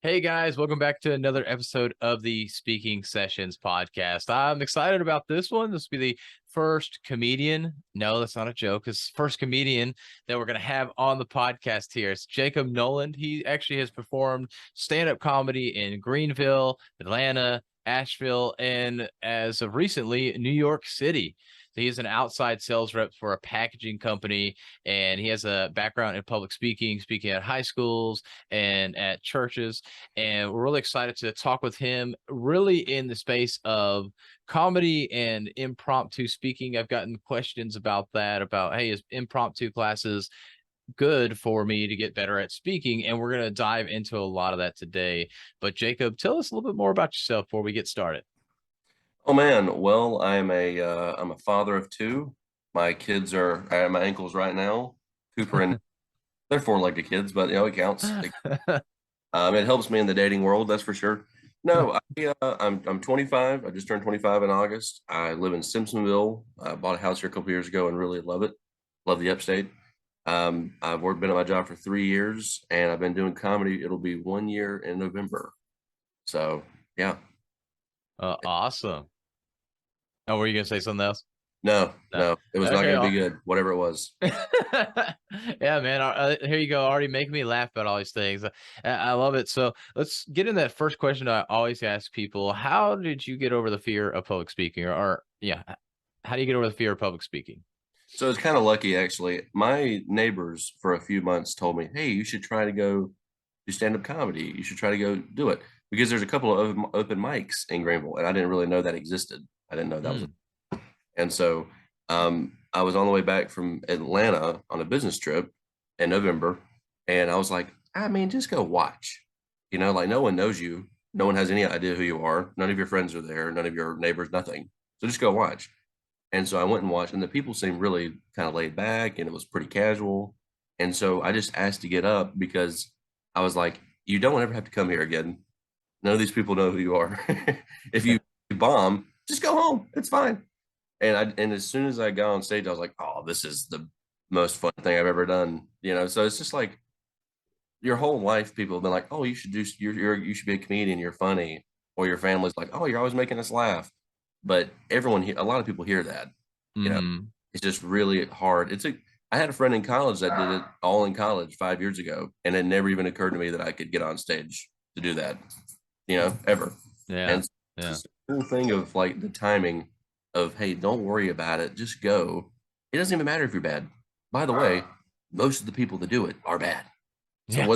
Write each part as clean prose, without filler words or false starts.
Hey guys, welcome back to another episode of the Speaking Sessions podcast. I'm excited about this one. This will be the first comedian. No, that's not a joke. It's first comedian that we're going to have on the podcast here. It's Jacob Noland. He actually has performed stand-up comedy in Greenville, Atlanta, Asheville, and as of recently, New York City. So he's an outside sales rep for a packaging company, and he has a background in public speaking, speaking at high schools and at churches. And we're really excited to talk with him really in the space of comedy and impromptu speaking. I've gotten questions about that, about, hey, is impromptu classes good for me to get better at speaking? And we're going to dive into a lot of that today. But Jacob, tell us a little bit more about yourself before we get started. Oh man, well, I'm a father of two. My kids are at my ankles right now. Cooper and they're four-legged kids, but it counts. It helps me in the dating world, that's for sure. No, I'm 25. I just turned 25 in August. I live in Simpsonville. I bought a house here a couple years ago and really love it. Love the upstate. Been at my job for 3 years, and I've been doing comedy. It'll be 1 year in November. So yeah. Awesome. Oh, were you going to say something else? No, No. no, it was not Okay. going to be good, whatever it was. Yeah, man. Here you go. Already making me laugh about all these things. I love it. So let's get in that first question I always ask people. How did you get over the fear of public speaking? Or yeah, how do you get over the fear of public speaking? So it's kind of lucky, actually. My neighbors for a few months told me, "Hey, you should try to go do stand-up comedy. You should try to go do it because there's a couple of open mics in Greenville, and I didn't really know that existed. I didn't know that was, Mm, and so I was on the way back from Atlanta on a business trip in November, and I was like, I mean, just go watch. Like no one knows you, no one has any idea who you are. None of your friends are there, none of your neighbors, nothing. So just go watch. And so I went and watched, and the people seemed really kind of laid back, and it was pretty casual. And so I just asked to get up because I was like, you don't ever have to come here again. None of these people know who you are. If you bomb, just go home. It's fine. And as soon as I got on stage, I was like, oh, this is the most fun thing I've ever done. So it's just like your whole life, people have been like, oh, you should do you should be a comedian, you're funny. Or your family's like, oh, you're always making us laugh. But a lot of people hear that, you know, mm, it's just really hard. I had a friend in college that did it all in college 5 years ago, and it never even occurred to me that I could get on stage to do that, ever. yeah. And it's Yeah. just a cool thing of like the timing of, hey, don't worry about it, just go. It doesn't even matter if you're bad. By the way, most of the people that do it are bad. So Yeah.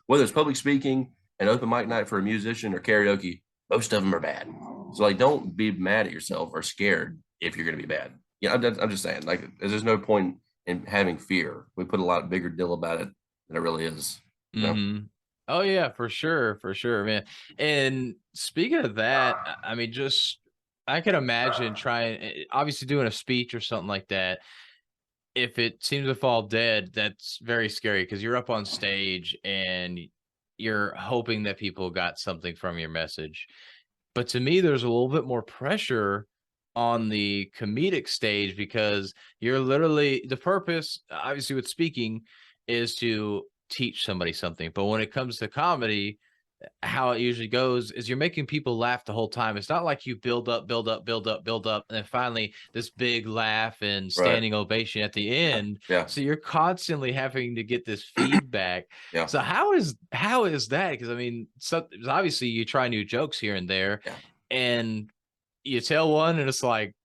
whether it's public speaking, an open mic night for a musician, or karaoke, most of them are bad. So like, don't be mad at yourself or scared if you're going to be bad. I'm just saying, like, there's no point in having fear. We put a lot bigger deal about it than it really is. Hmm. Oh yeah, for sure, man. And speaking of that, I mean, just I can imagine trying, obviously doing a speech or something like that. If it seems to fall dead, that's very scary because you're up on stage and you're hoping that people got something from your message. But to me, there's a little bit more pressure on the comedic stage because you're literally the purpose, obviously, with speaking is to teach somebody something. But when it comes to comedy, how it usually goes is you're making people laugh the whole time. It's not like you build up, build up, build up, build up, and then finally this big laugh and Right. standing ovation at the end. Yeah. So you're constantly having to get this feedback. Yeah. So how is that? Because I mean, so obviously you try new jokes here and there, Yeah. and you tell one, and it's like,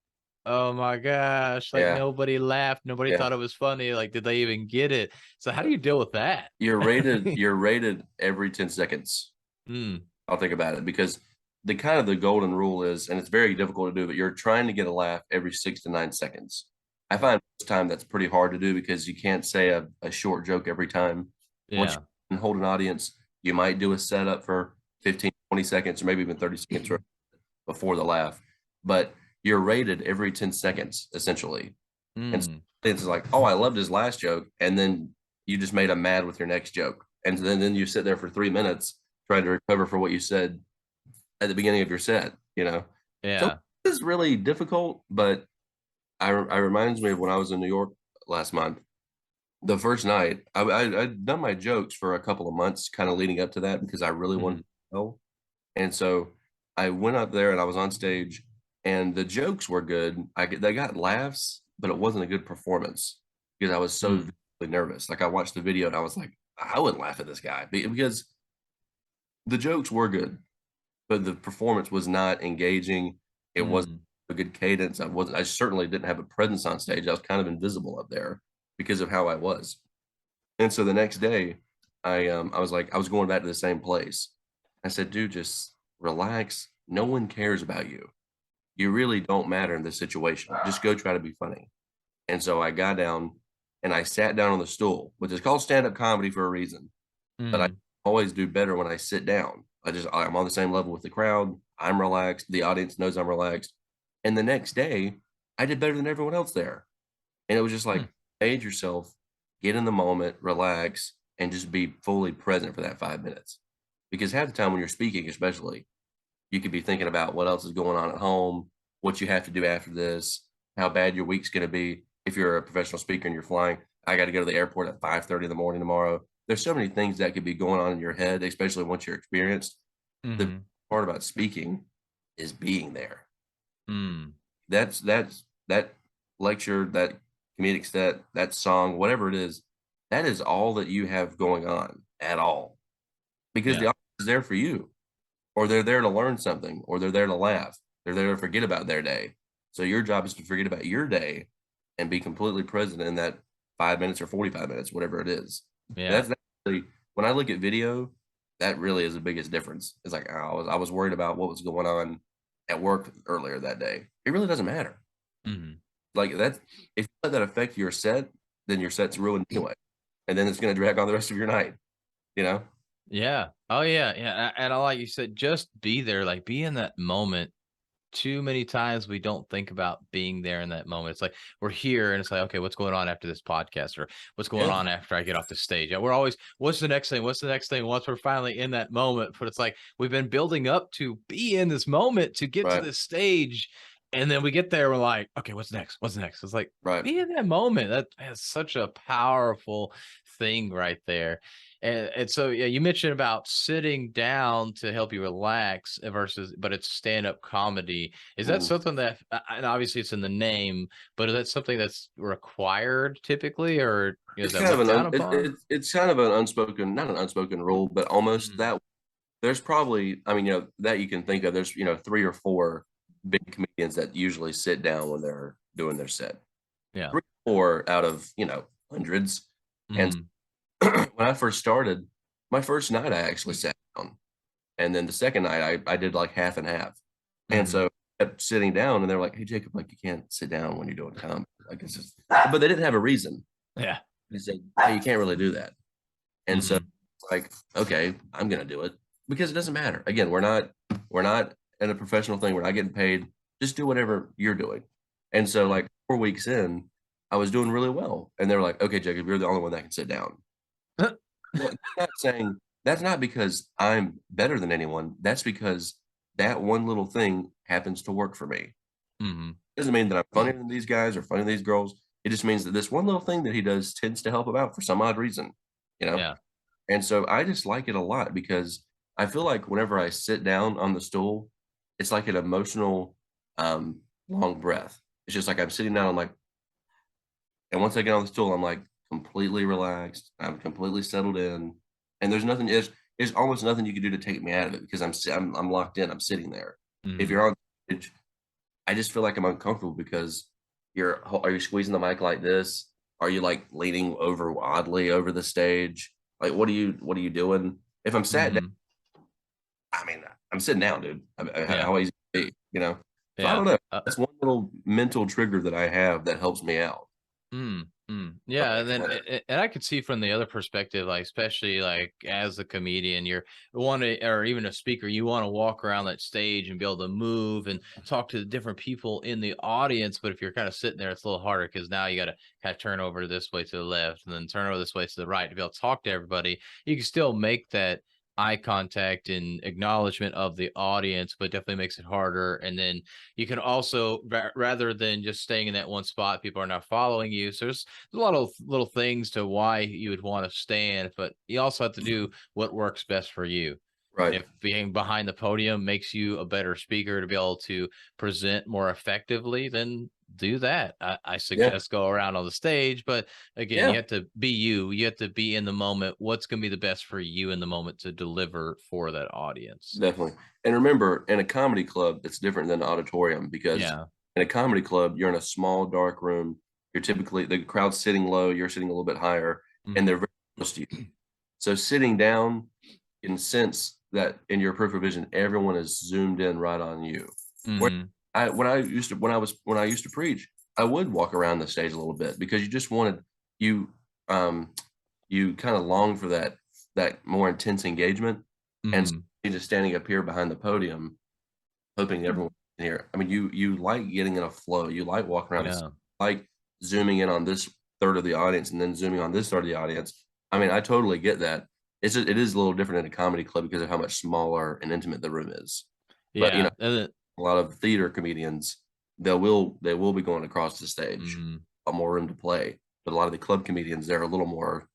oh my gosh, like Yeah. nobody laughed, nobody Yeah. thought it was funny. Like, did they even get it? So how do you deal with that? You're rated every 10 seconds. Mm, I'll think about it because the golden rule is, and it's very difficult to do, but you're trying to get a laugh every 6 to 9 seconds. I find most time that's pretty hard to do because you can't say a short joke every time. Once yeah. you hold an audience, you might do a setup for 15, 20 seconds, or maybe even 30 seconds before the laugh. But you're rated every 10 seconds, essentially. And so Mm. it's like, oh, I loved his last joke. And then you just made him mad with your next joke. And then you sit there for 3 minutes trying to recover for what you said at the beginning of your set. So Yeah. it's really difficult, but I reminds me of when I was in New York last month. the first night, I'd done my jokes for a couple of months, kind of leading up to that because I really wanted Mhm. to know. And so I went up there and I was on stage, and the jokes were good. They got laughs, but it wasn't a good performance because I was so Mm. visibly nervous. Like I watched the video and I was like, I wouldn't laugh at this guy because the jokes were good, but the performance was not engaging. It wasn't Mm. a good cadence. I certainly didn't have a presence on stage. I was kind of invisible up there because of how I was. And so the next day, I was like, I was going back to the same place. I said, dude, just relax. No one cares about you. You really don't matter in this situation. Just go try to be funny. And so I got down and I sat down on the stool, which is called stand-up comedy for a reason. But I Mm. always do better when I sit down. I'm on the same level with the crowd. I'm relaxed. The audience knows I'm relaxed. And the next day, I did better than everyone else there. And it was just Hmm. like, age yourself, get in the moment, relax, and just be fully present for that 5 minutes. Because half the time when you're speaking, especially, you could be thinking about what else is going on at home, what you have to do after this, how bad your week's going to be. If you're a professional speaker and you're flying, I got to go to the airport at 5:30 in the morning tomorrow. There's so many things that could be going on in your head, especially once you're experienced. The Mhm. part about speaking is being there. Mm. That's that lecture, that comedic set, that song, whatever it is, that is all that you have going on at all. Because the Yeah. audience is there for you, or they're there to learn something, or they're there to laugh. They're there to forget about their day. So your job is to forget about your day and be completely present in that 5 minutes or 45 minutes, whatever it is. Yeah. That's really, when I look at video, that really is the biggest difference. It's like I was worried about what was going on at work earlier that day. It really doesn't matter. Mhm. Like that's if you let that affect your set, then your set's ruined anyway. And then it's gonna drag on the rest of your night, you know? Yeah. Oh, yeah, yeah, and I like you said, just be there, like, be in that moment. Too many times we don't think about being there in that moment. It's like we're here and it's like, okay, what's going on after this podcast or what's going Yeah. on after I get off the stage? Yeah, we're always, what's the next thing? What's the next thing? Once we're finally in that moment, but it's like we've been building up to be in this moment to get to Right. this stage. And then we get there, we're like, okay, what's next? What's next? It's like, Right. be in that moment. That is such a powerful thing right there. And so, yeah, you mentioned about sitting down to help you relax versus, but it's stand-up comedy. Is that Mhm. something that, and obviously it's in the name, but is that something that's required typically, or is It's that kind of looked an down un upon? it's kind of an unspoken, not an unspoken rule, but almost Mm. that there's probably, I mean, that you can think of, there's, 3 or 4 big comedians that usually sit down when they're doing their set. Yeah. 3 or 4 out of, hundreds. And Mm. when I first started, my first night I actually sat down, and then the second night I did like half and half. And Hmm. so I kept sitting down, and they're like, "Hey, Jacob, like you can't sit down when you're doing comedy." Like it's just, but they didn't have a reason. Yeah. They said, "Hey, you can't really do that." And so, Hmm. like, okay, I'm gonna do it because it doesn't matter. Again, we're not in a professional thing. We're not getting paid. Just do whatever you're doing. And so, Yeah. like 4 weeks in, I was doing really well, and they were like, "Okay, Jacob, you're the only one that can sit down." Well, not saying that's not because I'm better than anyone. That's because that one little thing happens to work for me. Hmm. Doesn't mean that I'm funnier than these guys or funnier than these girls. It just means that this one little thing that he does tends to help him out for some odd reason, you know? Yeah. And so I just like it a lot because I feel like whenever I sit down on the stool, it's like an emotional, long breath. It's just like I'm sitting down, I'm like, and once I get on the stool, I'm like completely relaxed. I'm completely settled in, and there's almost nothing you can do to take me out of it because I'm locked in. I'm sitting there. If Hmm. you're on stage, I just feel like I'm uncomfortable because are you squeezing the mic like this? Are you like leaning over oddly over the stage? Like what are you doing? If I'm sat down, Hmm. I mean, I'm sitting down, dude. Yeah. How easy it be, you know? So I Yeah. don't know. That's one little mental trigger that I have that helps me out. Mm, mm. But Yeah, and then like, and I could see from the other perspective, like especially like as a comedian, you're want to, or even a speaker, you want to walk around that stage and be able to move and talk to the different people in the audience. But if you're kind of sitting there, it's a little harder because now you got to kind of turn over this way to the left and then turn over this way to the right to be able to talk to everybody. You can still make that eye contact and acknowledgement of the audience, but definitely makes it harder. And then you can also, rather than just staying in that one spot, people are now following you. So there's a lot of little things to why you would want to stand, but you also have to do what works best for you. Right. If being behind the podium makes you a better speaker to be able to present more effectively, then do that. I Yeah. suggest go around on the stage, but again, you Yeah. have to be you. You have to be in the moment. What's going to be the best for you in the moment to deliver for that audience? Definitely. And remember, in a comedy club, it's different than an auditorium because Yeah. in a comedy club, you're in a small, dark room. You're typically the crowd's sitting low, you're sitting a little bit higher, and they're Mhm. very close to you. So sitting down, you can sense that in your peripheral vision, everyone is zoomed in right on you. Where Mhm. when I used to preach, I would walk around the stage a little bit because you just wanted you um you kind of long for that more intense engagement. And so Mhm. you're just standing up here behind the podium, hoping everyone can hear. I mean, you like getting in a flow. You like walking around, Yeah. like zooming in on this third of the audience and then zooming on this third of the audience. I mean, I totally get that. It is a little different in a comedy club because of how much smaller and intimate the room is. But Yeah. And then, a lot of theater comedians, they will be going across the stage, mhm. a lot more room to play. But a lot of the club comedians, they're a little more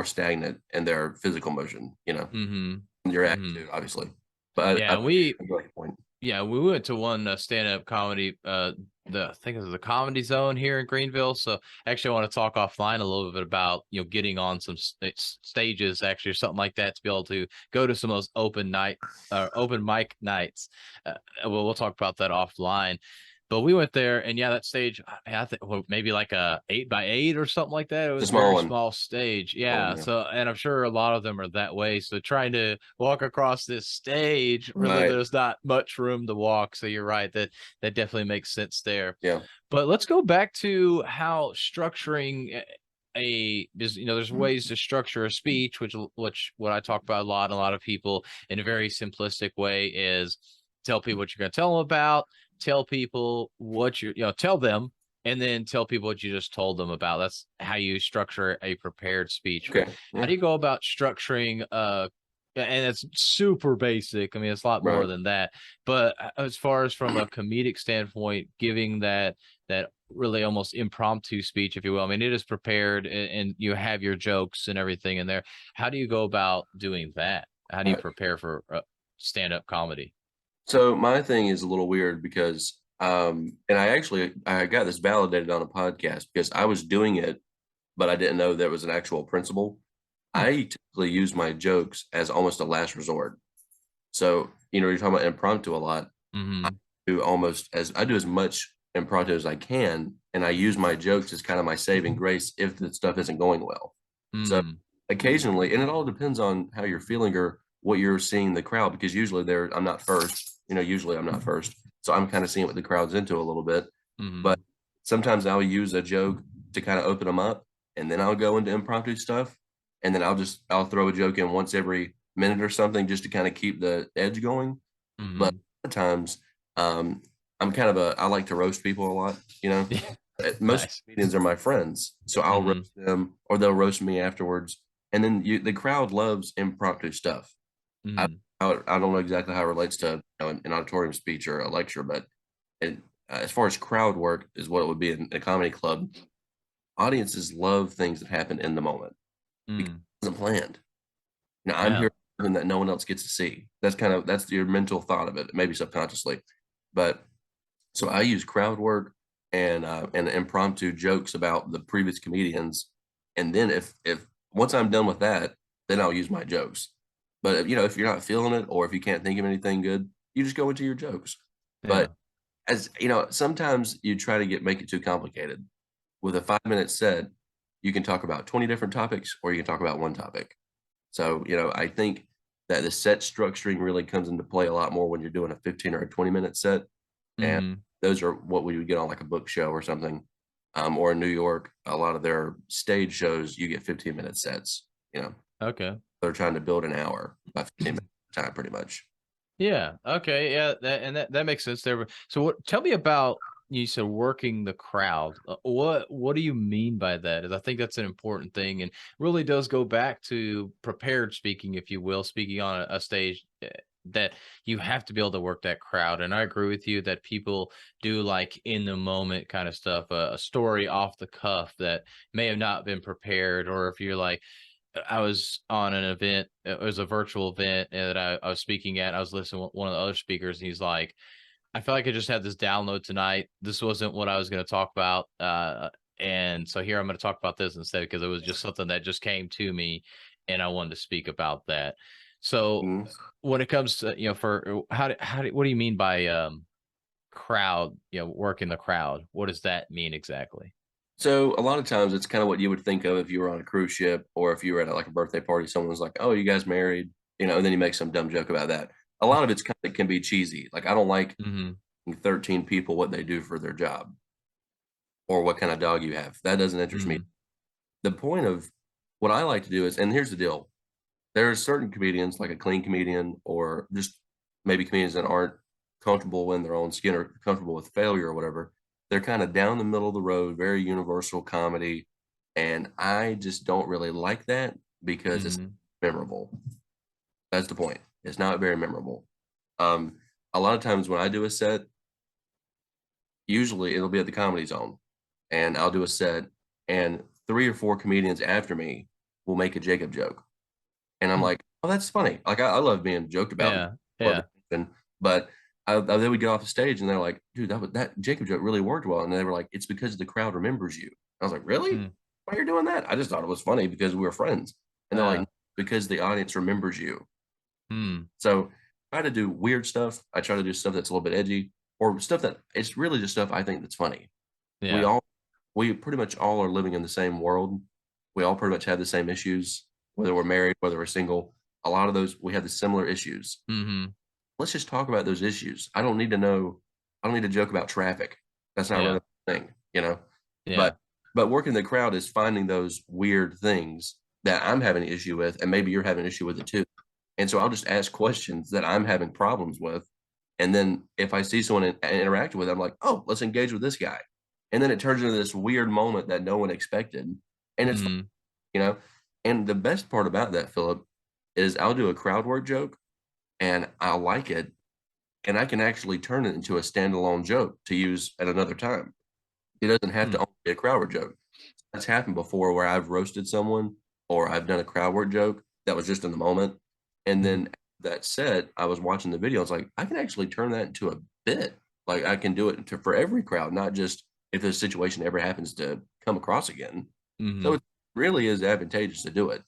stagnant in their physical motion, Mhm. and your Mhm. attitude, obviously. But Yeah, I get your point. yeah, we went to one stand-up comedy, I think it was the Comedy Zone here in Greenville. So actually, I want to talk offline a little bit about getting on some stages actually or something like that to be able to go to some of those open mic nights. We'll talk about that offline. But we went there, and yeah, that stage, I think maybe like a 8x8 or something like that. It It's a was a small very one. small stage. Small one, Yeah. yeah. So, and I'm sure a lot of them are that way. So trying to walk across this stage, really, Right. there's not much room to walk. So you're right that definitely makes sense there. Yeah. But let's go back to how structuring is, there's ways to structure a speech, which what I talk about a lot, and a lot of people in a very simplistic way is tell people what you're going to tell them about, tell people what tell them, and then tell people what you just told them about. That's how you structure a prepared speech. But Okay. how Yeah. do you go about structuring and it's super basic. I mean, it's a lot more Right. than that. But as far as from a comedic standpoint, giving that really almost impromptu speech, if you will. I mean, it is prepared and you have your jokes and everything in there. How do you go about doing that? How do you Right. prepare for stand-up comedy? So my thing is a little weird because and I got this validated on a podcast because I was doing it, but I didn't know there was an actual principle. Hmm. I typically use my jokes as almost a last resort. So, you're talking about impromptu a lot. I Hmm. I do as much impromptu as I can, and I use my jokes as kind of my saving grace if the stuff isn't going well. So Mm. occasionally, and it all depends on how you're feeling or what you're seeing in the crowd, because usually I'm not first. Usually I'm not first. So I'm kind of seeing what the crowd's into a little bit. But Hmm. sometimes I'll use a joke to kind of open them up, and then I'll go into impromptu stuff. And then I'll throw a joke in once every minute or something just to kind of keep the edge going. But Hmm. a lot of times, um, I like to roast people a lot, you know. Most Nice. comedians are my friends, so I'll Hmm. roast them or they'll roast me afterwards. And then the crowd loves impromptu stuff. I, Hmm. I don't know exactly how it relates to an auditorium speech or a lecture, but it, as far as crowd work is what it would be in a comedy club. Audiences love things that happen in the moment because Mm. it wasn't planned. I'm Yeah. here something that no one else gets to see. That's your mental thought of it, maybe subconsciously. But so I use crowd work and impromptu jokes about the previous comedians, and then if once I'm done with that, then I'll use my jokes. But if you're not feeling it or if you can't think of anything good, you just go into your jokes. But Yeah. as sometimes you try to make it too complicated. With a 5 minute set, you can talk about 20 different topics or you can talk about one topic. So, I think that the set structuring really comes into play a lot more when you're doing a 15 or a 20-minute set. And Hmm. those are what we would get on like a book show or something. Or in New York, a lot of their stage shows, you get 15-minute sets. You know, Okay. they're trying to build an hour by 15 minutes time, pretty much. Yeah. Okay. Yeah. That makes sense there. So what? Tell me about you said working the crowd. What do you mean by that? And I think that's an important thing, and really does go back to prepared speaking, if you will, speaking on a stage. That you have to be able to work that crowd. And I agree with you that people do like in the moment kind of stuff, a story off the cuff that may have not been prepared, or if you're like, I was on an event, it was a virtual event that I was speaking at. I was listening to one of the other speakers, and he's like, I feel like I just had this download tonight. This wasn't what I was going to talk about. And so here I'm going to talk about this instead, because it was just something that just came to me and I wanted to speak about that. So Mhm. when it comes to, for what do you mean by crowd, working the crowd? What does that mean exactly? So a lot of times it's kind of what you would think of if you were on a cruise ship or if you were at like a birthday party, someone was like, "Oh, you guys married?" And then you make some dumb joke about that. A lot of it's kind of can be cheesy. Like I don't like Hmm. 13 people what they do for their job or what kind of dog you have. That doesn't interest me. Hmm. The point of what I like to do is, and here's the deal. There are certain comedians, like a clean comedian, or just maybe comedians that aren't comfortable in their own skin or comfortable with failure or whatever. They're kind of down the middle of the road, very universal comedy. And I just don't really like that because it's Hmm. memorable. That's the point. It's not very memorable. Um, a lot of times when I do a set, usually it'll be at the Comedy Zone, and I'll do a set, and 3 or 4 comedians after me will make a Jacob joke. And I'm like, "Oh, that's funny." Like, I love being joked about because Yeah. I love Yeah. attention, but then we get off the stage and they're like, "Dude, that Jacob joke really worked well." And they were like, "It's because the crowd remembers you." I was like, "Really? Mm. Why you're doing that?" I just thought it was funny because we were friends. And they're like, Uh, "Because the audience remembers you." mm. So, I try to do weird stuff. I try to do stuff that's a little bit edgy or stuff that it's really just stuff I think that's funny. We Yeah. all we pretty much all are living in the same world. We all pretty much have the same issues, whether we're married, whether we're single. A lot of those we have the similar issues. Hmm. Let's just talk about those issues. I don't need to joke about traffic. That's not really Yeah. a thing. But Yeah. working the crowd is finding those weird things that I'm having an issue with, and maybe you're having an issue with it too. And so I'll just ask questions that I'm having problems with. And then if I see someone interact with, it, I'm like, oh, let's engage with this guy. And then it turns into this weird moment that no one expected. And it's, fun, Mm. you know, and the best part about that, Philip, is I'll do a crowd work joke and I'll like it. And I can actually turn it into a standalone joke to use at another time. It doesn't have to Mm. only be a crowd work joke. That's happened before where I've roasted someone or I've done a crowd work joke that was just in the moment. And Mm. then that said, I was watching the video. I was like, I can actually turn that into a bit. Like I can do it for every crowd, not just if this situation ever happens to come across again. So Mhm. it really is advantageous to do it.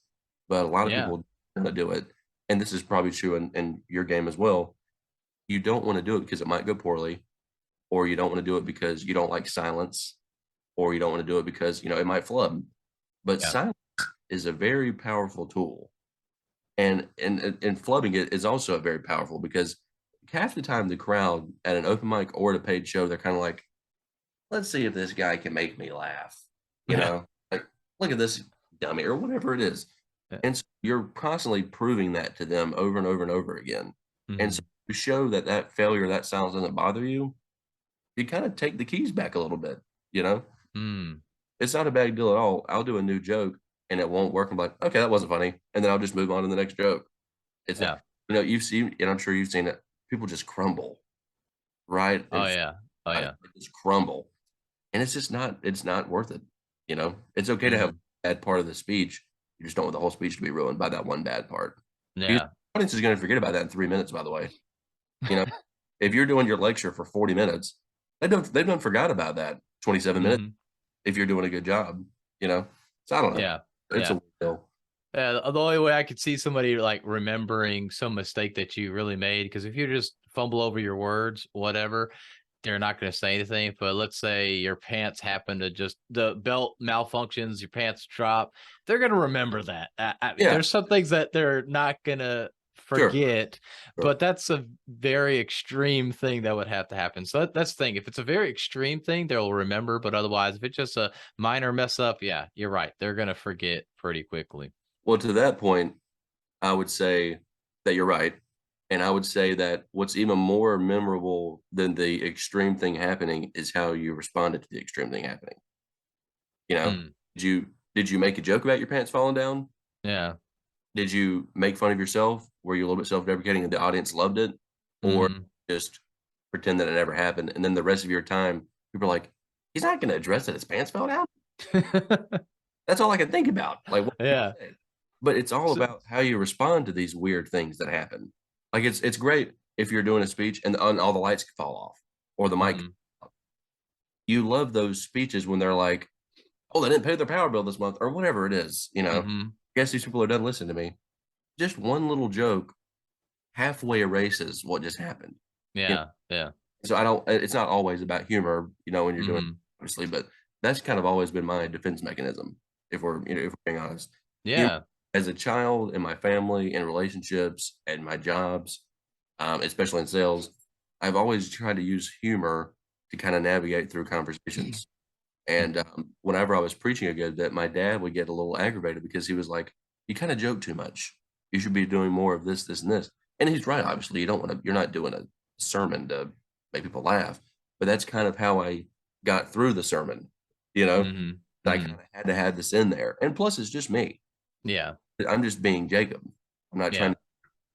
But a lot of Yeah. people don't wanna do it. And this is probably true in your game as well. You don't want to do it because it might go poorly, or you don't want to do it because you don't like silence, or you don't want to do it because it might flub. But Yeah. silence is a very powerful tool, and flubbing it is also very powerful because half the time the crowd at an open mic or at a paid show, they're kind of like, "Let's see if this guy can make me laugh," Yeah. like, "Look at this dummy," or whatever it is. Yeah. And so you're constantly proving that to them over and over and over again. And so Mhm. to show that that failure, that silence doesn't bother you, you kind of take the keys back a little bit, you know? Mm. It's not a bad deal at all. I'll do a new joke and it won't work. I'm like, okay, that wasn't funny. And then I'll just move on to the next joke. It's not, Yeah. you've seen, and I'm sure you've seen it. People just crumble right in Oh, front yeah. Oh, of it. yeah. They just crumble. And it's not worth it. It's okay to have a Mhm. bad part of the speech. You just don't want the whole speech to be ruined by that one bad part. Because Yeah. the audience is going to forget about that in 3 minutes, by the way. You know, if you're doing your lecture for 40 minutes, they don't forgot about that 27 minutes Mhm. if you're doing a good job. So I don't know. Yeah. It's a Yeah. weird deal. Yeah, the only way I could see somebody, like, remembering some mistake that you really made, because if you just fumble over your words, whatever, they're not gonna say anything. But let's say your pants happen to just the belt malfunctions, your pants drop, they're gonna remember that. Yeah, There's some things that they're not gonna sure, forget, sure. but that's a very extreme thing that would have to happen. So that's the thing. If it's a very extreme thing, they'll remember, but otherwise, if it's just a minor mess up, yeah, you're right. They're gonna forget pretty quickly. Well, to that point, I would say that you're right. And I would say that what's even more memorable than the extreme thing happening is how you responded to the extreme thing happening. You know, Mm, did you make a joke about your pants falling down? yeah. Did you make fun of yourself? Were you a little bit self-deprecating and the audience loved it? Or Hmm. just pretend that it never happened? And then the rest of your time, people are like, he's not going to address that his pants fell down. That's all I can think about. Like, what can Yeah. I say? But it's all So, about how you respond to these weird things that happen. Like, it's great if you're doing a speech and all the lights can fall off or the mic. mhm, You love those speeches when they're like, oh, they didn't pay their power bill this month or whatever it is. mhm. I guess these people are done listening to me. Just one little joke halfway erases what just happened. You know? Yeah. Yeah. So I don't. It's not always about humor, when you're doing Mhm. obviously, but that's kind of always been my defense mechanism. If we're being honest, humor Yeah. as a child in my family, in relationships, and my jobs, especially in sales, I've always tried to use humor to kind of navigate through conversations. And whenever I was preaching a good bit, my dad would get a little aggravated because he was like, "You kind of joke too much. You should be doing more of this, this, and this." And he's right. Obviously, you don't want to. You're not doing a sermon to make people laugh, but that's kind of how I got through the sermon. You know, Mhm. I kind Mhm. of had to have this in there. And plus, it's just me. Yeah. I'm just being Jacob. I'm not trying Yeah. to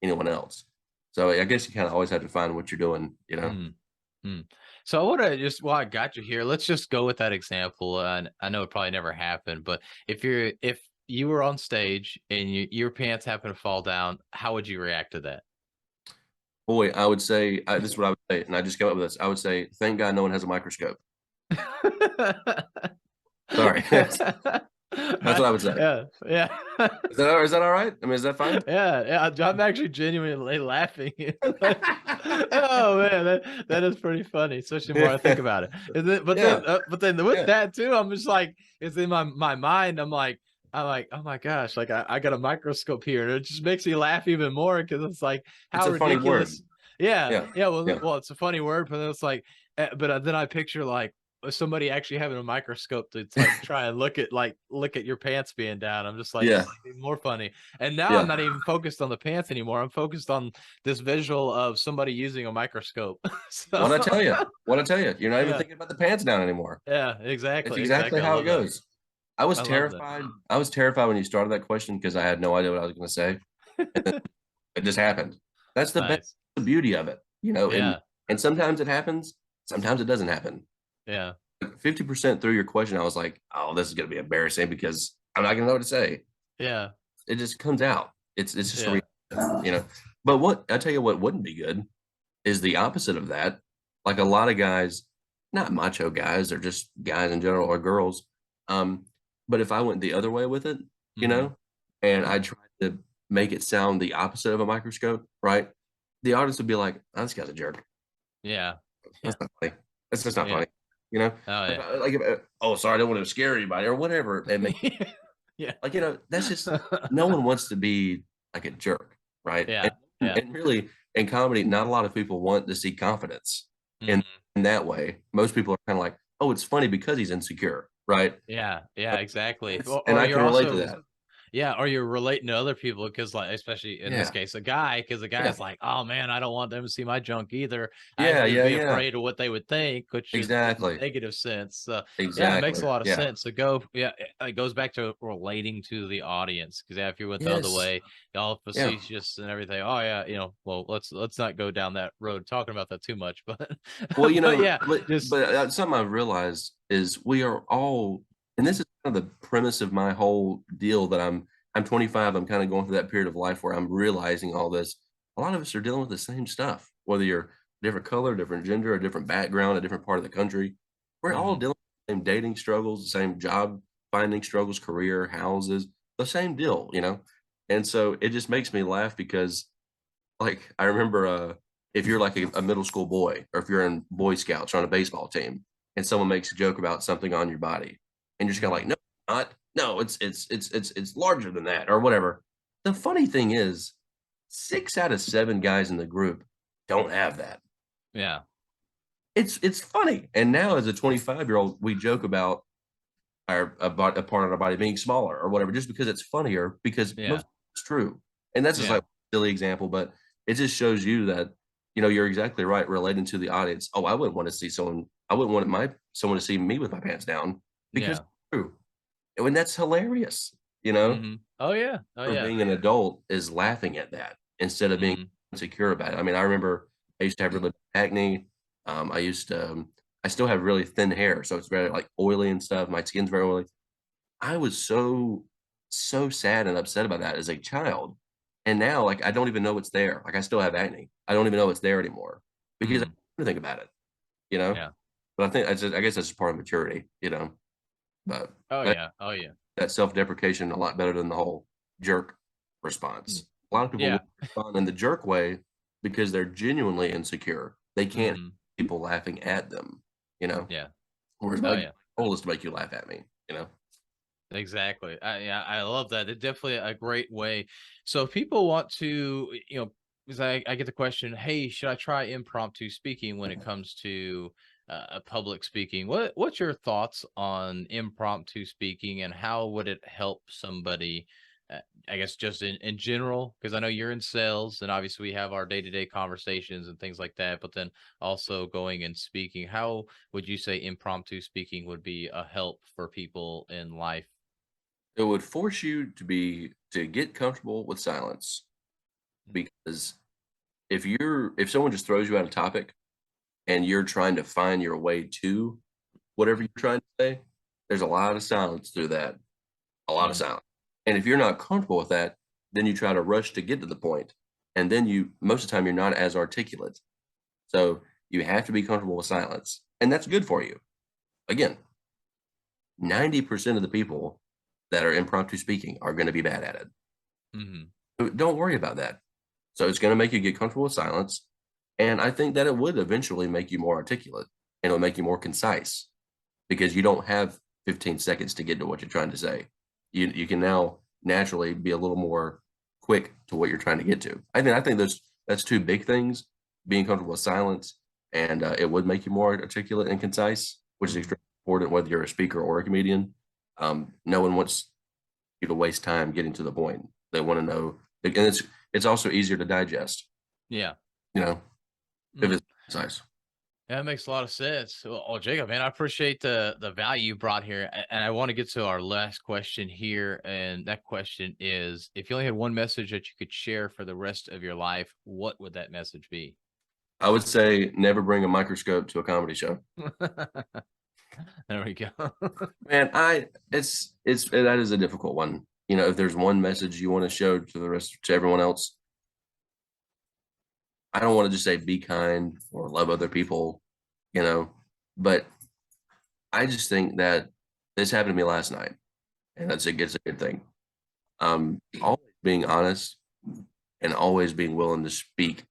be anyone else. So I guess you kind of always have to find what you're doing. Mm. Mm. So I want to just, while I got you here, let's just go with that example. And I know it probably never happened, but if you were on stage and your pants happen to fall down, how would you react to that? Boy, I would say this is what I would say, and I just came up with this. I would say, thank God no one has a microscope. Sorry. That's what Right? I would say. Yeah. Yeah. Is that all right? I mean, is that fine? Yeah, yeah, I'm actually genuinely laughing. Oh man, that is pretty funny, especially the more I think about it. And then, Yeah, but then with yeah. that too, I'm just like, it's in my mind. I'm like, oh my gosh, like I got a microscope here, and it just makes me laugh even more because it's like It's how a funny word. ridiculous. Yeah, Yeah, yeah. yeah, Well, it's a funny word, but then it's like, then I picture like somebody actually having a microscope to like try and look at your pants being down. I'm just like, yeah, this is even more funny. And now I'm yeah. not even focused on the pants anymore. I'm focused on this visual of somebody using a microscope. So What I tell you? What I tell you? You're not even yeah, thinking about the pants down anymore. yeah, It's exactly, exactly exactly. I how it love that. goes. I was I love that. terrified. I was terrified when you started that question because I had no idea what I was going to say. It just happened. That's Nice. the beauty of it, Yeah, and sometimes it happens, sometimes it doesn't happen. yeah, 50% through your question, I was like, oh, this is going to be embarrassing because I'm not going to know what to say. yeah, It just comes out. It's just a yeah. reaction. But what I tell you what wouldn't be good is the opposite of that. Like a lot of guys, not macho guys, or just guys in general or girls. Um, but if I went the other way with it, you Hmm. know, and I tried to make it sound the opposite of a microscope, right? The audience would be like, oh, this guy's a jerk. Yeah, yeah, That's not funny. That's just not yeah. funny. You know, Oh yeah. oh, sorry, I don't want to scare anybody or whatever. Yeah. That's just no one wants to be like a jerk, right? Yeah, yeah. And really, in comedy, not a lot of people want to see confidence in Mhm. in that way. Most people are kind of like, oh, it's funny because he's insecure, right? Yeah, yeah, exactly. And Or I you're can relate to also, that. yeah, or you're relating to other people because, like, especially in this Yeah, case, a guy, because the yeah, guy's like, "Oh man, I don't want them to see my junk either. I have yeah, to yeah, be yeah. afraid of what they would think," which is in the Exactly, negative sense. So, yeah, it makes exactly. a lot of Yeah. sense to yeah, it goes back to relating to the audience. Because yeah, if you went the other Yes. way, all Yeah. facetious and everything, oh yeah, well, let's not go down that road talking about that too much, but Well, but yeah, just but something I've realized is we are all, and this is kind of the premise of my whole deal that I'm 25. I'm kind of going through that period of life where I'm realizing all this. A lot of us are dealing with the same stuff, whether you're different color, different gender, a different background, a different part of the country. We're all mhm, dealing with the same dating struggles, the same job finding struggles, career, houses, the same deal. And so it just makes me laugh because like, I remember, if you're like a middle school boy, or if you're in Boy Scouts or on a baseball team, and someone makes a joke about something on your body, and you're just kinda like, mhm, "No, not. No, it's larger than that," or whatever. The funny thing is, 6 out of 7 guys in the group don't have that. yeah, It's funny, and now as a 25-year-old, we joke about a part of our body being smaller or whatever, just because it's funnier, because yeah, most it's true. And that's just yeah, like a silly example, but it just shows you that, you know, you're exactly right relating to the audience. Oh, I wouldn't want to see someone, I wouldn't want someone to see me with my pants down, because Yeah. it's true. And that's hilarious, you know, Oh yeah. Oh for yeah. being an adult is laughing at that instead of being insecure about it. I mean, I remember I used to have really bad acne. I used to, I still have really thin hair, so it's very like oily and stuff. My skin's very oily. I was so sad and upset about that as a child. And now, like, I don't even know it's there. Like, I still have acne. I don't even know it's there anymore because I don't think about it, you know? Yeah. But I guess that's just part of maturity, you know? But Oh that, yeah. Oh yeah. that self-deprecation a lot better than the whole jerk Mm. response. A lot of people Yeah. will respond in the jerk way because they're genuinely insecure. They can't hmm have people laughing at them, you know? Yeah. Whereas Oh my yeah. goal is to make you laugh at me, you know? Exactly. Yeah, I love that. It's definitely a great way. So if people want to, because I get the question, hey, should I try impromptu speaking when it comes to a public speaking? What's your thoughts on impromptu speaking and how would it help somebody? I guess just in general, because I know you're in sales and obviously we have our day-to-day conversations and things like that, but then also going and speaking, how would you say impromptu speaking would be a help for people in life? It would force you to get comfortable with silence, because if someone just throws you out a topic and you're trying to find your way to whatever you're trying to say, there's a lot of silence through that, a lot of Mhm. silence. And if you're not comfortable with that, then you try to rush to get to the point, and then most of the time you're not as articulate. So you have to be comfortable with silence, and that's good for you. Again, 90% of the people that are impromptu speaking are going to be bad at it. Mhm. So don't worry about that. So it's going to make you get comfortable with silence. And I think that it would eventually make you more articulate, and it'll make you more concise because you don't have 15 seconds to get to what you're trying to say. You can now naturally be a little more quick to what you're trying to get to. I think that's two big things: being comfortable with silence, and it would make you more articulate and concise, which is Mhm. extremely important whether you're a speaker or a comedian. No one wants you to waste time getting to the point. They want to know, and it's also easier to digest. Yeah. You know, if Mm. it's concise. That makes a lot of sense. Well, Jacob, man, I appreciate the value you brought here, and I want to get to our last question here, and that question is: if you only had one message that you could share for the rest of your life, what would that message be? I would say never bring a microscope to a comedy show. There we go. Man, that is a difficult one. You know, if there's one message you want to show to everyone else, I don't want to just say be kind or love other people, you know, but I just think that this happened to me last night, and it's a good thing. Always being honest and always being willing to speak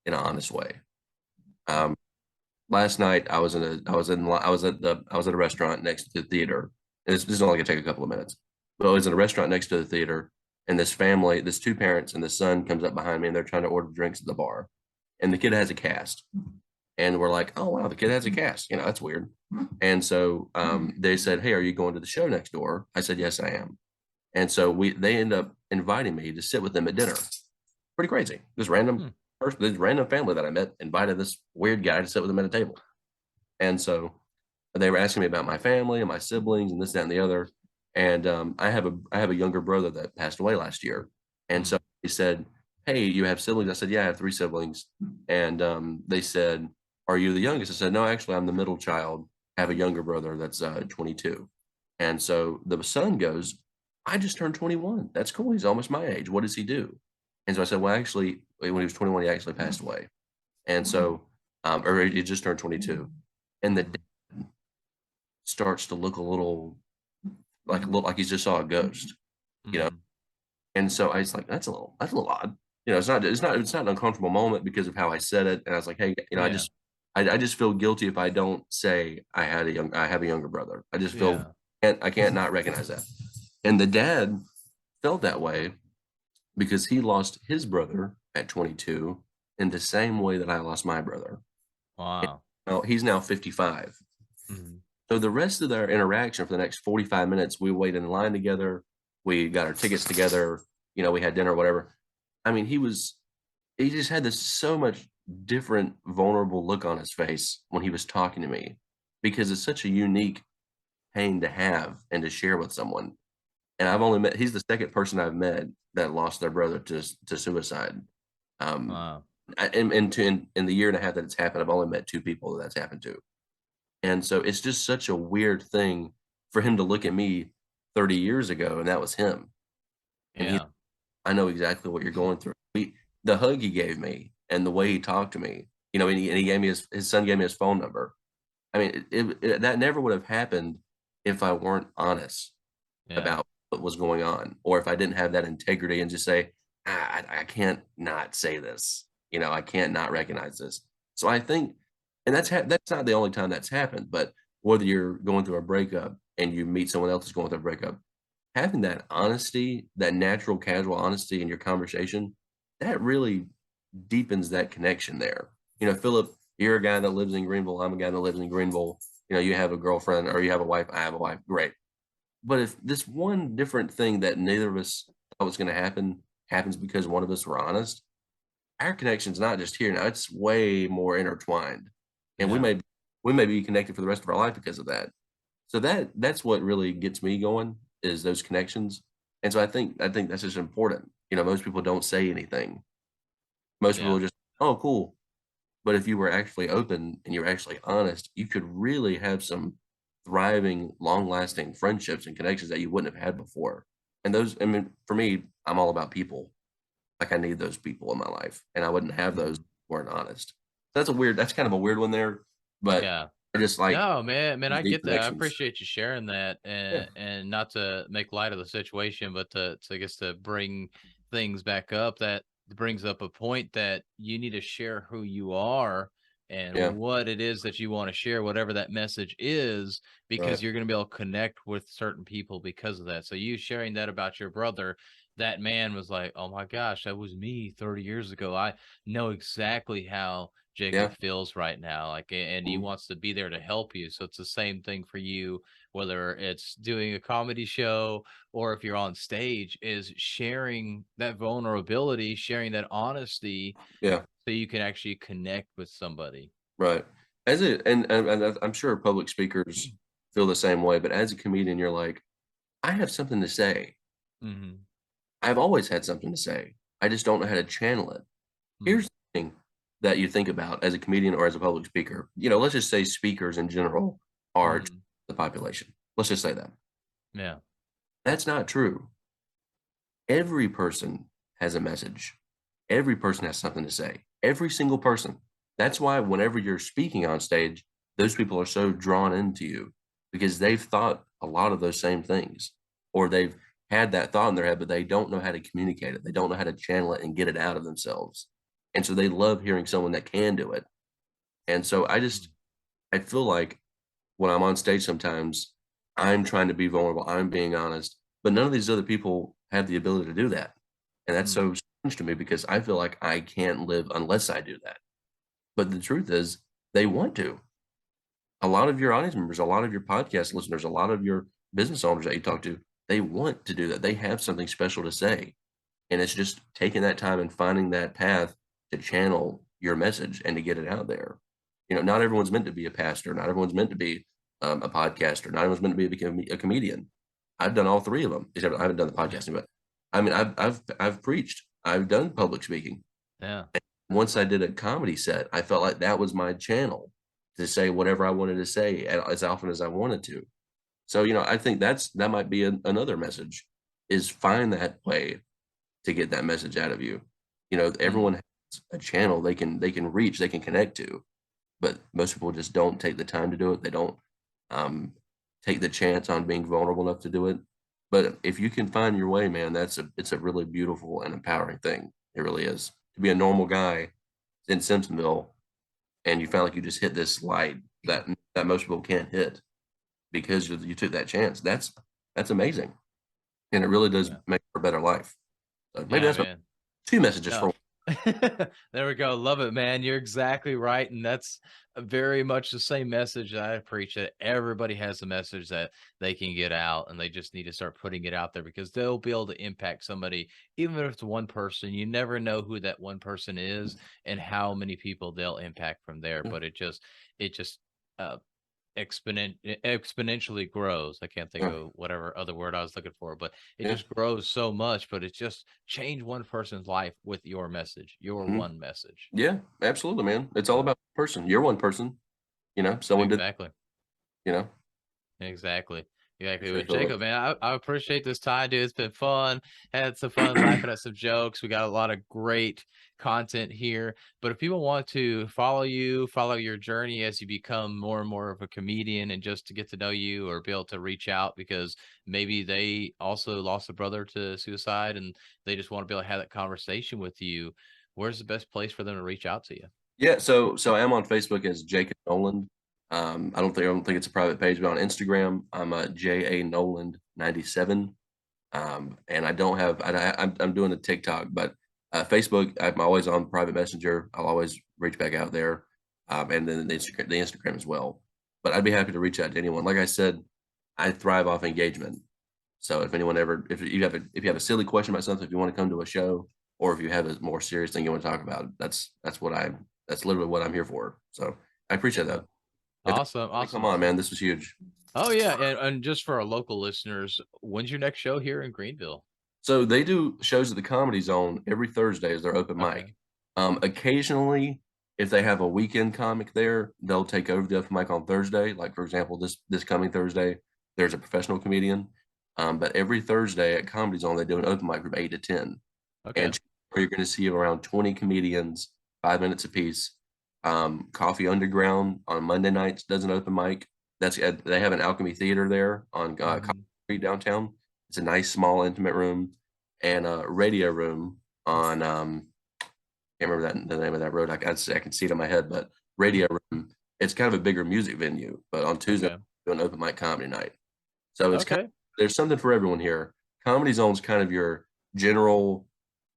in an honest way. Um, Last night I was at a restaurant next to the theater. And this is only gonna take a couple of minutes. But I was in a restaurant next to the theater, and this two parents and the son comes up behind me, and they're trying to order drinks at the bar. And the kid has a cast. And we're like, oh wow, the kid has a cast. You know, that's weird. And so they said, hey, are you going to the show next door? I said, yes, I am. And so they end up inviting me to sit with them at dinner. Pretty crazy. Hmm. This random family that I met invited this weird guy to sit with them at a table. And so they were asking me about my family and my siblings and this, that, and the other. And I have a younger brother that passed away last year. And so Mhm. he said, hey, you have siblings? I said, yeah, I have three siblings. And they said, are you the youngest? I said, no, actually, I'm the middle child. I have a younger brother that's 22. And so the son goes, I just turned 21. That's cool. He's almost my age. What does he do? And so I said, well, actually, when he was 21, he actually passed away. And so, or he just turned 22. And the Mhm. starts to look a little like he just saw a ghost, you know? Mhm. And so I was like, that's a little odd. You know, it's not an uncomfortable moment because of how I said it. And I was like, hey, you know, Yeah. I just feel guilty if I don't say I have a younger brother. I just feel Yeah. I can't not recognize that. And the dad felt that way because he lost his brother at 22 in the same way that I lost my brother. Wow. Now he's now 55. Mhm. So the rest of their interaction for the next 45 minutes, we waited in line together. We got our tickets together. You know, we had dinner, whatever. I mean, he just had this so much different, vulnerable look on his face when he was talking to me, because it's such a unique pain to have and to share with someone. And he's the second person I've met that lost their brother to suicide. Um, Wow. in the year and a half that it's happened, I've only met two people that that's happened to. And so it's just such a weird thing for him to look at me 30 years ago, and that was him. And Yeah. I know exactly what you're going through. The hug he gave me and the way he talked to me, and he gave me his son gave me his phone number. I mean, that never would have happened if I weren't honest Yeah. about what was going on, or if I didn't have that integrity and just say, I can't not say this. I can't not recognize this. So I think, and that's not the only time that's happened, but whether you're going through a breakup and you meet someone else who's going through a breakup, having that honesty, that natural, casual honesty in your conversation, that really deepens that connection there. Philip, you're a guy that lives in Greenville. I'm a guy that lives in Greenville. You have a girlfriend or you have a wife. I have a wife. Great. But if this one different thing that neither of us thought was going to happen happens because one of us were honest, our connection's not just here now; it's way more intertwined, and we Yeah. may be connected for the rest of our life because of that. So that's what really gets me going is those connections, and so I think that's just important. Most people don't say anything. Most people Yeah. are just, oh, cool. But if you were actually open and you were actually honest, you could really have some thriving, long-lasting friendships and connections that you wouldn't have had before. And those, I mean, for me, I'm all about people. Like I need those people in my life, and I wouldn't have those if Mhm. I weren't honest. That's kind of a weird one there, but Yeah. I just like No, man, these I deep get that. I connections. appreciate you sharing that, Yeah, and not to make light of the situation, but to I guess to bring things back up. That brings up a point that you need to share who you are and yeah, what it is that you want to share, whatever that message is, because right, you're going to be able to connect with certain people because of that. So you sharing that about your brother, that man was like, "Oh my gosh, that was me 30 years ago. I know exactly how yeah, Jacob feels right now, like, and he mhm, wants to be there to help you. So it's the same thing for you, whether it's doing a comedy show or if you're on stage, is sharing that vulnerability, sharing that honesty, yeah, so you can actually connect with somebody. right. And I'm sure public speakers feel the same way, but as a comedian, you're like, I have something to say. Hmm. I've always had something to say. I just don't know how to channel it. Here's Hmm. the thing that you think about as a comedian or as a public speaker. Let's just say speakers in general are Hmm. the population. Let's just say that. Yeah. That's not true. Every person has a message. Every person has something to say. Every single person. That's why whenever you're speaking on stage, those people are so drawn into you because they've thought a lot of those same things, or they've had that thought in their head, but they don't know how to communicate it. They don't know how to channel it and get it out of themselves. And so they love hearing someone that can do it. And so Mm. I feel like when I'm on stage sometimes, I'm trying to be vulnerable, I'm being honest, but none of these other people have the ability to do that. And that's Mm. so strange to me because I feel like I can't live unless I do that. But the truth is, they want to. A lot of your audience members, a lot of your podcast listeners, a lot of your business owners that you talk to, they want to do that. They have something special to say. And it's just taking that time and finding that path to channel your message and to get it out there. Not everyone's meant to be a pastor. Not everyone's meant to be a podcaster. Not everyone's meant to be a comedian. I've done all three of them. Except I haven't done the podcasting, but I mean, I've preached. I've done public speaking. Yeah. Once I did a comedy set, I felt like that was my channel to say whatever I wanted to say as often as I wanted to. So, I think that might be another message is find that way to get that message out of you. Mm. Everyone has a channel they can reach, they can connect to, but most people just don't take the time to do it. They don't um, take the chance on being vulnerable enough to do it. But if you can find your way, man, it's a really beautiful and empowering thing. It really is. To be a normal guy in Simpsonville and you felt like you just hit this light that most people can't hit because you took that chance. That's amazing, and it really does Yeah. make for a better life. So maybe Yeah, that's my man. two messages No. for. There we go. Love it, man. You're exactly right. And that's very much the same message that I preach, that everybody has a message that they can get out, and they just need to start putting it out there because they'll be able to impact somebody, even if it's one person. You never know who that one person is and how many people they'll impact from there. Yeah. But it just uh, exponentially grows. I can't think Yeah. of whatever other word I was looking for, but it Yeah. just grows so much. But it's just change one person's life with your message, your Mhm. one message. Yeah, absolutely, man. It's all So about person. You're one person, someone did, exactly. you know, Exactly. Exactly. sure, Well, Philip. Jacob, man, I appreciate this time, dude. It's been fun. Had some fun laughing at some jokes. We got a lot of great content here. But if people want to follow you, follow your journey as you become more and more of a comedian, and just to get to know you or be able to reach out because maybe they also lost a brother to suicide and they just want to be able to have that conversation with you, where's the best place for them to reach out to you? Yeah, so I am on Facebook as Jacob Noland. I don't think it's a private page, but on Instagram, I'm JA Noland 97. And I don't have I'm doing a TikTok, but Facebook, I'm always on private messenger. I'll always reach back out there. And then the Instagram as well. But I'd be happy to reach out to anyone. Like I said, I thrive off engagement. So if you have a silly question about something, if you want to come to a show, or if you have a more serious thing you want to talk about, that's literally what I'm here for. So I appreciate that. And thanks Awesome. for come Awesome. on, man. This was huge. Oh yeah, and just for our local listeners, when's your next show here in Greenville? So they do shows at the Comedy Zone every Thursday as their open Okay. mic. Occasionally, if they have a weekend comic there, they'll take over the open mic on Thursday. Like for example, this coming Thursday, there's a professional comedian. But every Thursday at Comedy Zone, they do an open mic from 8 to 10, Okay. and you're going to see around 20 comedians, 5 minutes apiece. Coffee Underground on Monday nights does an open mic. They have an Alchemy Theater there on College Mhm. Street downtown. It's a nice, small, intimate room, and a radio room on can't remember the name of that road. I can see it in my head, but radio room. It's kind of a bigger music venue, but on Tuesday, Okay. we do an open mic comedy night. So Okay. there's something for everyone here. Comedy Zone's kind of your general,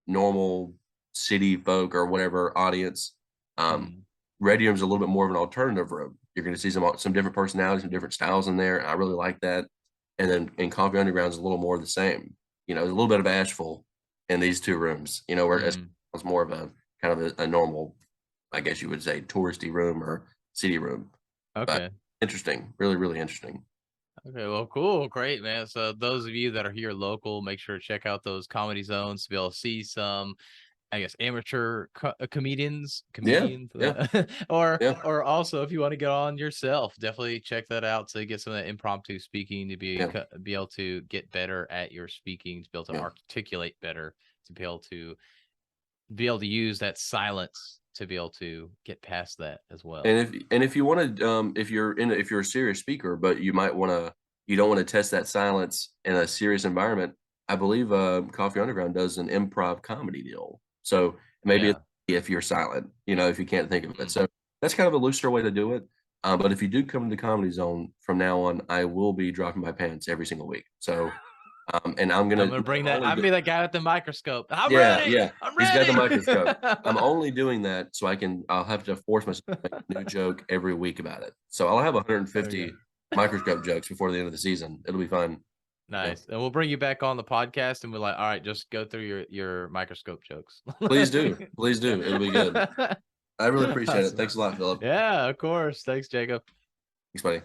normal city folk or whatever audience. Um, Mhm. Radium's a little bit more of an alternative room. You're going to see some different personalities, some different styles in there. And I really like that. And then in Coffee Underground is a little more of the same. There's a little bit of Asheville in these two rooms. Whereas Mhm. it's more of a kind of a normal, I guess you would say, touristy room or city room. But Okay. interesting, really, really interesting. Okay. Well, cool. Great, man. So those of you that are here local, make sure to check out those comedy zones to be able to see some, I guess, amateur Yeah, comedians, yeah, or yeah, also if you want to get on yourself, definitely check that out to get some of that impromptu speaking to yeah, be able to get better at your speaking, to be able to yeah. articulate better, to be able to use that silence to be able to get past that as well. And if you want to, if you're a serious speaker, but you don't want to test that silence in a serious environment. I believe Coffee Underground does an improv comedy deal. So maybe Yeah. if you're silent, if you can't think of it. Mhm. So that's kind of a looser way to do it. But if you do come to the Comedy Zone from now on, I will be dropping my pants every single week. So and I'm I'm gonna gonna bring that. only I'm do be that guy with the microscope. I'm yeah, ready. yeah. I'm He's got the ready. microscope. I'm only doing that so I'll have to force myself to make a new joke every week about it. So I'll have Okay. 150 microscope jokes before the end of the season. It'll be fun. Yeah. Nice. And we'll bring you back on the podcast and we're like, all right, just go through your microscope jokes. Please do. Please do. It'll be good. I really appreciate it. Awesome. Thanks a lot, Philip. Yeah, of course. Thanks, Jacob. Thanks, buddy.